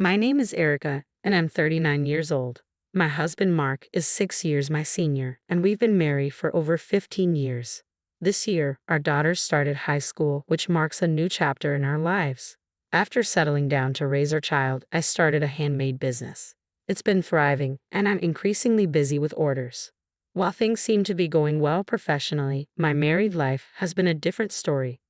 My name is Erica, and I'm 39 years old. My husband Mark is 6 years my senior, and we've been married for over 15 years. This year, our daughter started high school, which marks a new chapter in our lives. After settling down to raise our child, I started a handmade business. It's been thriving, and I'm increasingly busy with orders. While things seem to be going well professionally, my married life has been a different story.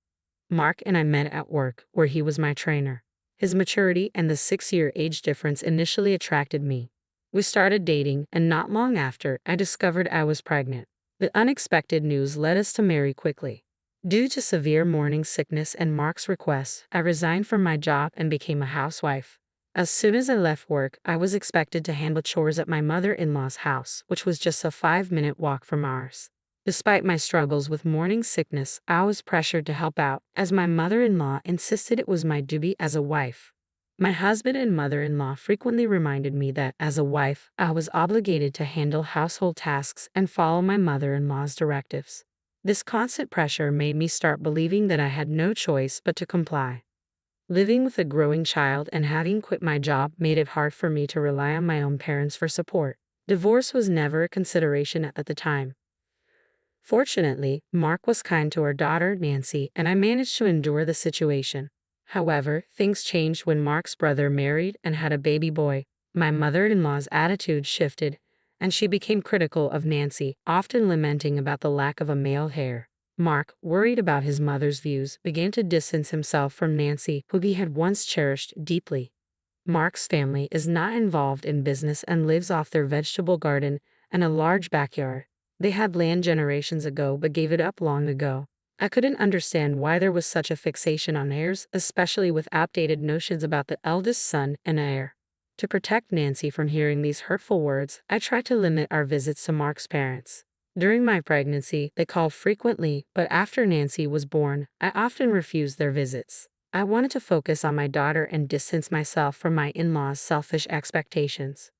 Mark and I met at work, where he was my trainer. His maturity and the 6-year age difference initially attracted me. We started dating, and not long after, I discovered I was pregnant. The unexpected news led us to marry quickly. Due to severe morning sickness and Mark's request, I resigned from my job and became a housewife. As soon as I left work, I was expected to handle chores at my mother-in-law's house, which was just a 5-minute walk from ours. Despite my struggles with morning sickness, I was pressured to help out, as my mother-in-law insisted it was my duty as a wife. My husband and mother-in-law frequently reminded me that, as a wife, I was obligated to handle household tasks and follow my mother-in-law's directives. This constant pressure made me start believing that I had no choice but to comply. Living with a growing child and having quit my job made it hard for me to rely on my own parents for support. Divorce was never a consideration at the time. Fortunately, Mark was kind to our daughter, Nancy, and I managed to endure the situation. However, things changed when Mark's brother married and had a baby boy. My mother-in-law's attitude shifted, and she became critical of Nancy, often lamenting about the lack of a male heir. Mark, worried about his mother's views, began to distance himself from Nancy, who he had once cherished deeply. Mark's family is not involved in business and lives off their vegetable garden and a large backyard. They had land generations ago but gave it up long ago. I couldn't understand why there was such a fixation on heirs, especially with outdated notions about the eldest son and heir. To protect Nancy from hearing these hurtful words, I tried to limit our visits to Mark's parents. During my pregnancy, they called frequently, but after Nancy was born, I often refused their visits. I wanted to focus on my daughter and distance myself from my in-laws' selfish expectations.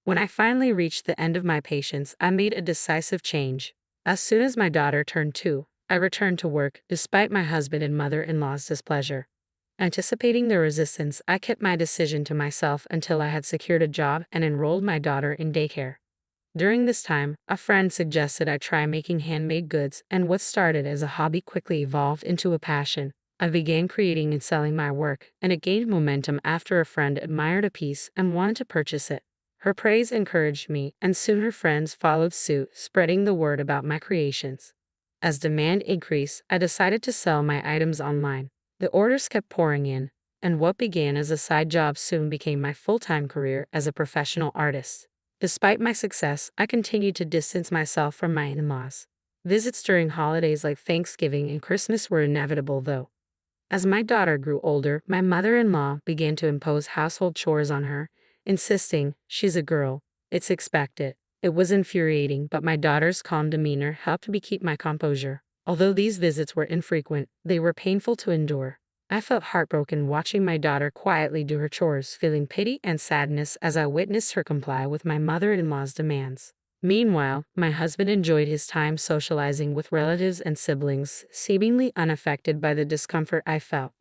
When I finally reached the end of my patience, I made a decisive change. As soon as my daughter turned 2, I returned to work, despite my husband and mother-in-law's displeasure. Anticipating their resistance, I kept my decision to myself until I had secured a job and enrolled my daughter in daycare. During this time, a friend suggested I try making handmade goods, and what started as a hobby quickly evolved into a passion. I began creating and selling my work, and it gained momentum after a friend admired a piece and wanted to purchase it. Her praise encouraged me, and soon her friends followed suit, spreading the word about my creations. As demand increased, I decided to sell my items online. The orders kept pouring in, and what began as a side job soon became my full-time career as a professional artist. Despite my success, I continued to distance myself from my in-laws. Visits during holidays like Thanksgiving and Christmas were inevitable, though. As my daughter grew older, my mother-in-law began to impose household chores on her, insisting, "She's a girl, it's expected." It was infuriating, but my daughter's calm demeanor helped me keep my composure. Although these visits were infrequent, they were painful to endure. I felt heartbroken watching my daughter quietly do her chores, feeling pity and sadness as I witnessed her comply with my mother-in-law's demands. Meanwhile, my husband enjoyed his time socializing with relatives and siblings, seemingly unaffected by the discomfort I felt.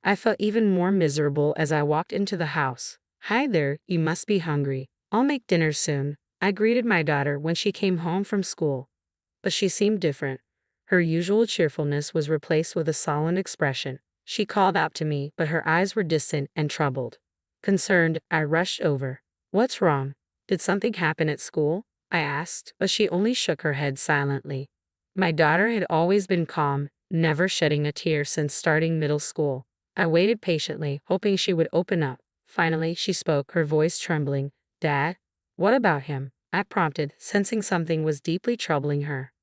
I felt even more miserable as I walked into the house. "Hi there, you must be hungry. I'll make dinner soon," I greeted my daughter when she came home from school. But she seemed different. Her usual cheerfulness was replaced with a sullen expression. She called out to me, but her eyes were distant and troubled. Concerned, I rushed over. "What's wrong? Did something happen at school?" I asked, but she only shook her head silently. My daughter had always been calm, never shedding a tear since starting middle school. I waited patiently, hoping she would open up. Finally, she spoke, her voice trembling. "Dad? What about him?" I prompted, sensing something was deeply troubling her.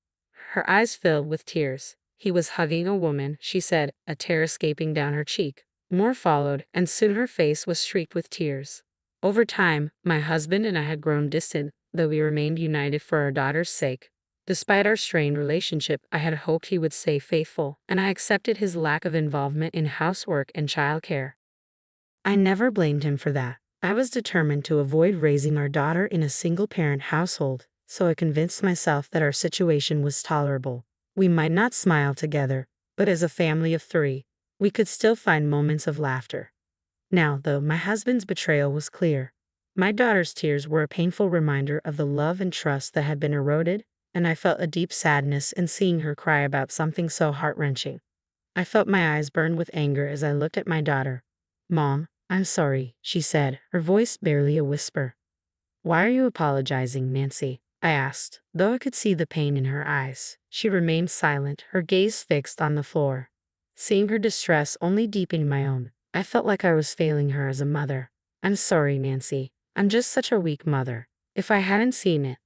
Her eyes filled with tears. "He was hugging a woman," she said, a tear escaping down her cheek. More followed, and soon her face was streaked with tears. Over time, my husband and I had grown distant, though we remained united for our daughter's sake. Despite our strained relationship, I had hoped he would stay faithful, and I accepted his lack of involvement in housework and childcare. I never blamed him for that. I was determined to avoid raising our daughter in a single-parent household, so I convinced myself that our situation was tolerable. We might not smile together, but as a family of 3, we could still find moments of laughter. Now, though, my husband's betrayal was clear. My daughter's tears were a painful reminder of the love and trust that had been eroded, and I felt a deep sadness in seeing her cry about something so heart-wrenching. I felt my eyes burn with anger as I looked at my daughter. "Mom, I'm sorry," she said, her voice barely a whisper. "Why are you apologizing, Nancy?" I asked, though I could see the pain in her eyes. She remained silent, her gaze fixed on the floor. Seeing her distress only deepened my own. I felt like I was failing her as a mother. "I'm sorry, Nancy. I'm just such a weak mother. If I hadn't seen it."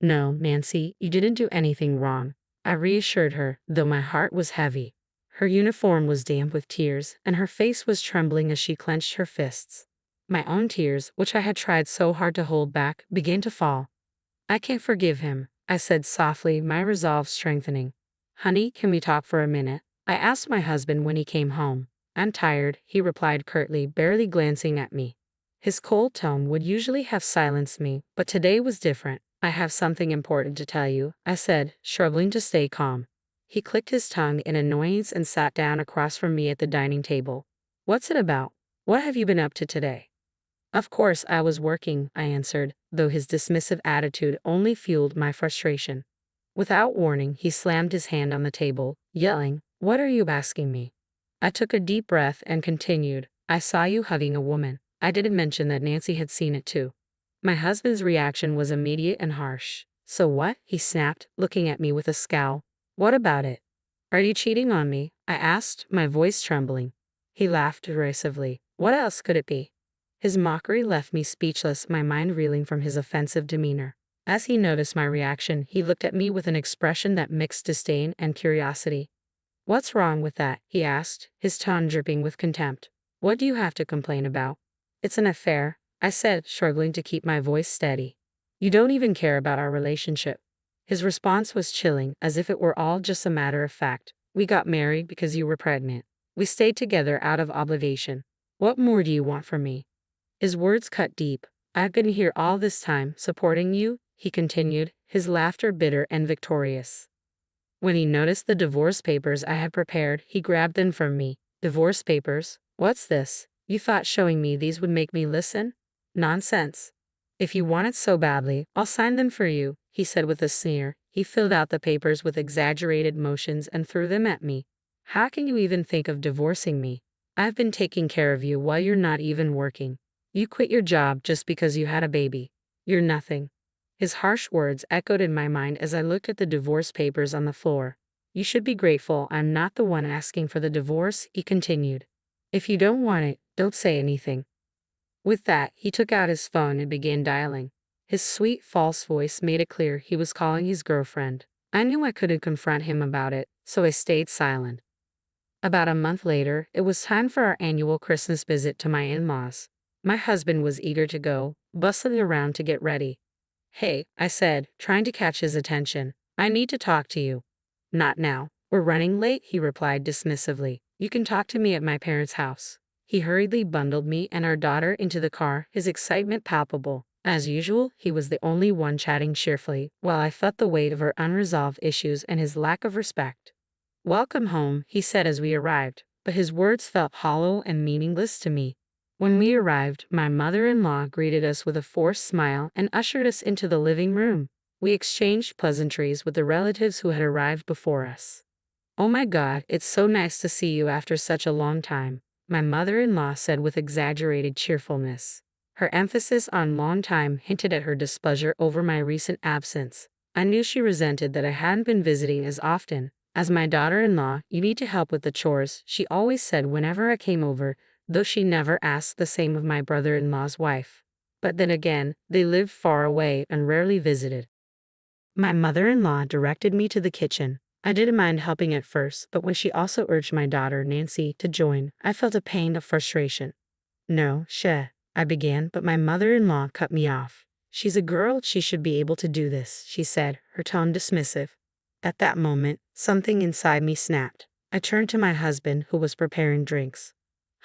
"No, Nancy, you didn't do anything wrong," I reassured her, though my heart was heavy. Her uniform was damp with tears, and her face was trembling as she clenched her fists. My own tears, which I had tried so hard to hold back, began to fall. "I can't forgive him," I said softly, my resolve strengthening. "Honey, can we talk for a minute?" I asked my husband when he came home. "I'm tired," he replied curtly, barely glancing at me. His cold tone would usually have silenced me, but today was different. "I have something important to tell you," I said, struggling to stay calm. He clicked his tongue in annoyance and sat down across from me at the dining table. "What's it about? What have you been up to today?" "Of course I was working," I answered, though his dismissive attitude only fueled my frustration. Without warning, he slammed his hand on the table, yelling, "What are you asking me?" I took a deep breath and continued, "I saw you hugging a woman." I didn't mention that Nancy had seen it too. My husband's reaction was immediate and harsh. "So what?" he snapped, looking at me with a scowl. "What about it?" "Are you cheating on me?" I asked, my voice trembling. He laughed derisively. "What else could it be?" His mockery left me speechless, my mind reeling from his offensive demeanor. As he noticed my reaction, he looked at me with an expression that mixed disdain and curiosity. "What's wrong with that?" he asked, his tone dripping with contempt. "What do you have to complain about?" "It's an affair," I said, struggling to keep my voice steady. "You don't even care about our relationship." His response was chilling, as if it were all just a matter of fact. "We got married because you were pregnant. We stayed together out of obligation. What more do you want from me?" His words cut deep. "I've been here all this time, supporting you," he continued, his laughter bitter and victorious. When he noticed the divorce papers I had prepared, he grabbed them from me. "Divorce papers? What's this? You thought showing me these would make me listen? Nonsense. If you want it so badly, I'll sign them for you," he said with a sneer. He filled out the papers with exaggerated motions and threw them at me. "How can you even think of divorcing me? I've been taking care of you while you're not even working. You quit your job just because you had a baby. You're nothing." His harsh words echoed in my mind as I looked at the divorce papers on the floor. "You should be grateful I'm not the one asking for the divorce," he continued. "If you don't want it, don't say anything." With that, he took out his phone and began dialing. His sweet, false voice made it clear he was calling his girlfriend. I knew I couldn't confront him about it, so I stayed silent. About a month later, it was time for our annual Christmas visit to my in-laws. My husband was eager to go, bustling around to get ready. "Hey," I said, trying to catch his attention. "I need to talk to you." "Not now. We're running late," he replied dismissively. "You can talk to me at my parents' house." He hurriedly bundled me and our daughter into the car, his excitement palpable. As usual, he was the only one chatting cheerfully, while I felt the weight of our unresolved issues and his lack of respect. "Welcome home," he said as we arrived, but his words felt hollow and meaningless to me. When we arrived, my mother-in-law greeted us with a forced smile and ushered us into the living room. We exchanged pleasantries with the relatives who had arrived before us. "Oh my God, it's so nice to see you after such a long time," my mother-in-law said with exaggerated cheerfulness. Her emphasis on long time hinted at her displeasure over my recent absence. I knew she resented that I hadn't been visiting as often. "As my daughter-in-law, you need to help with the chores," she always said whenever I came over, though she never asked the same of my brother-in-law's wife. But then again, they lived far away and rarely visited. My mother-in-law directed me to the kitchen. I didn't mind helping at first, but when she also urged my daughter, Nancy, to join, I felt a pang of frustration. "No, I began, but my mother-in-law cut me off. "She's a girl, she should be able to do this," she said, her tone dismissive. At that moment, something inside me snapped. I turned to my husband, who was preparing drinks.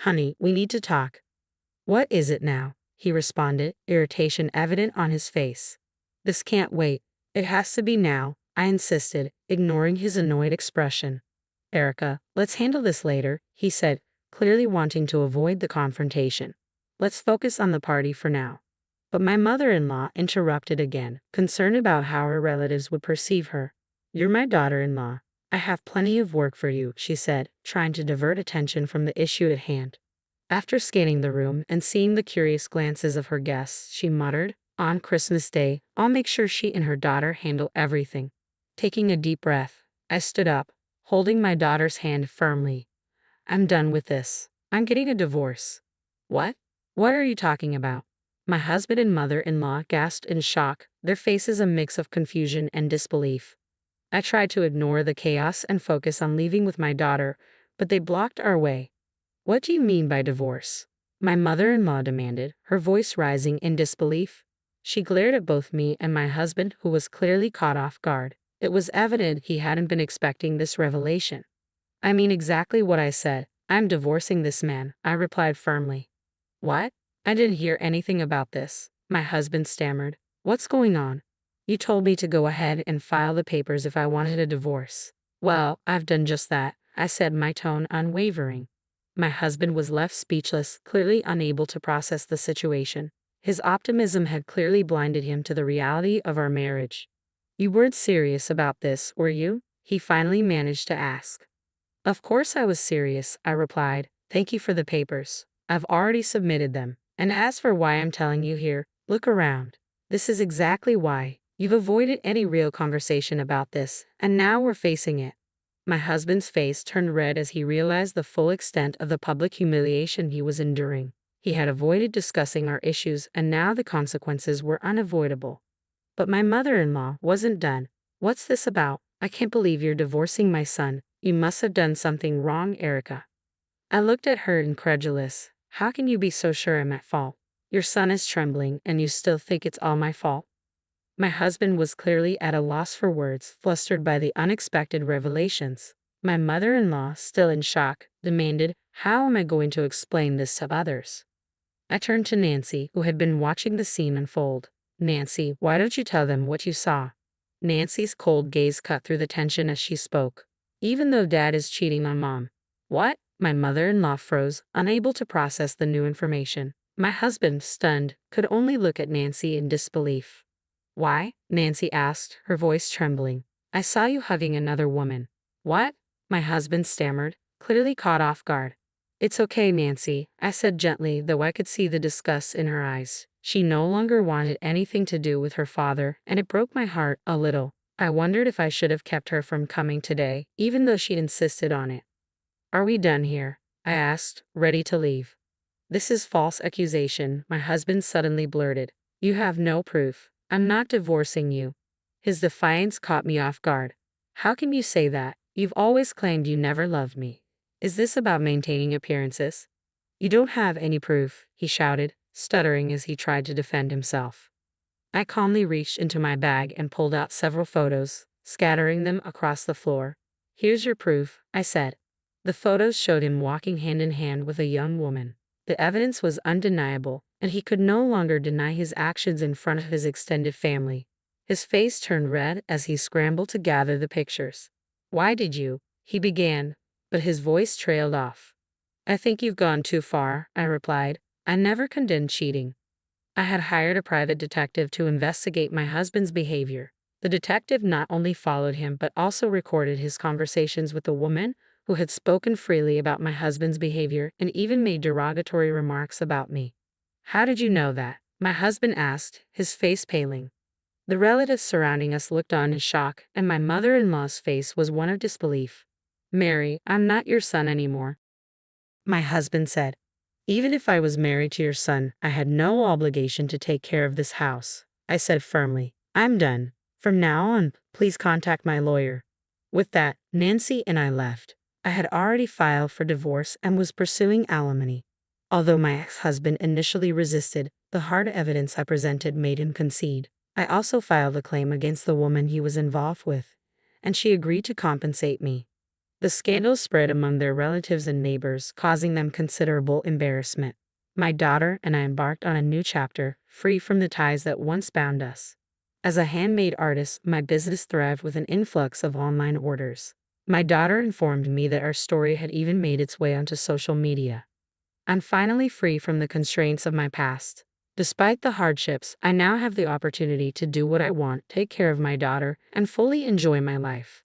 "Honey, we need to talk." "What is it now?" he responded, irritation evident on his face. "This can't wait. It has to be now," I insisted, ignoring his annoyed expression. "Erica, let's handle this later," he said, clearly wanting to avoid the confrontation. Let's focus on the party for now. But my mother-in-law interrupted again, concerned about how her relatives would perceive her. You're my daughter-in-law. I have plenty of work for you, she said, trying to divert attention from the issue at hand. After scanning the room and seeing the curious glances of her guests, she muttered, on Christmas Day, I'll make sure she and her daughter handle everything. Taking a deep breath, I stood up, holding my daughter's hand firmly. I'm done with this. I'm getting a divorce. What? What are you talking about? My husband and mother-in-law gasped in shock, their faces a mix of confusion and disbelief. I tried to ignore the chaos and focus on leaving with my daughter, but they blocked our way. What do you mean by divorce? My mother-in-law demanded, her voice rising in disbelief. She glared at both me and my husband, who was clearly caught off guard. It was evident he hadn't been expecting this revelation. I mean exactly what I said. I'm divorcing this man, I replied firmly. What? I didn't hear anything about this, my husband stammered. What's going on? You told me to go ahead and file the papers if I wanted a divorce. Well, I've done just that, I said, my tone unwavering. My husband was left speechless, clearly unable to process the situation. His optimism had clearly blinded him to the reality of our marriage. You weren't serious about this, were you? He finally managed to ask. Of course I was serious, I replied. Thank you for the papers. I've already submitted them. And as for why I'm telling you here, look around. This is exactly why. You've avoided any real conversation about this, and now we're facing it. My husband's face turned red as he realized the full extent of the public humiliation he was enduring. He had avoided discussing our issues, and now the consequences were unavoidable. But my mother-in-law wasn't done. What's this about? I can't believe you're divorcing my son. You must have done something wrong, Erica. I looked at her incredulous. How can you be so sure I'm at fault? Your son is trembling, and you still think it's all my fault? My husband was clearly at a loss for words, flustered by the unexpected revelations. My mother-in-law, still in shock, demanded, how am I going to explain this to others? I turned to Nancy, who had been watching the scene unfold. Nancy, why don't you tell them what you saw? Nancy's cold gaze cut through the tension as she spoke. Even though Dad is cheating on Mom. What? My mother-in-law froze, unable to process the new information. My husband, stunned, could only look at Nancy in disbelief. Why? Nancy asked, her voice trembling. I saw you hugging another woman. What? My husband stammered, clearly caught off guard. It's okay, Nancy, I said gently, though I could see the disgust in her eyes. She no longer wanted anything to do with her father, and it broke my heart a little. I wondered if I should have kept her from coming today, even though she'd insisted on it. Are we done here? I asked, ready to leave. This is false accusation, my husband suddenly blurted. You have no proof. I'm not divorcing you. His defiance caught me off guard. How can you say that? You've always claimed you never loved me. Is this about maintaining appearances? You don't have any proof, he shouted, stuttering as he tried to defend himself. I calmly reached into my bag and pulled out several photos, scattering them across the floor. Here's your proof, I said. The photos showed him walking hand in hand with a young woman. The evidence was undeniable, and he could no longer deny his actions in front of his extended family. His face turned red as he scrambled to gather the pictures. Why did you? He began, but his voice trailed off. I think you've gone too far, I replied. I never condoned cheating. I had hired a private detective to investigate my husband's behavior. The detective not only followed him but also recorded his conversations with the woman who had spoken freely about my husband's behavior and even made derogatory remarks about me. How did you know that? My husband asked, his face paling. The relatives surrounding us looked on in shock, and my mother-in-law's face was one of disbelief. Mary, I'm not your son anymore, my husband said. Even if I was married to your son, I had no obligation to take care of this house, I said firmly. I'm done. From now on, please contact my lawyer. With that, Nancy and I left. I had already filed for divorce and was pursuing alimony. Although my ex-husband initially resisted, the hard evidence I presented made him concede. I also filed a claim against the woman he was involved with, and she agreed to compensate me. The scandal spread among their relatives and neighbors, causing them considerable embarrassment. My daughter and I embarked on a new chapter, free from the ties that once bound us. As a handmade artist, my business thrived with an influx of online orders. My daughter informed me that our story had even made its way onto social media. I'm finally free from the constraints of my past. Despite the hardships, I now have the opportunity to do what I want, take care of my daughter, and fully enjoy my life.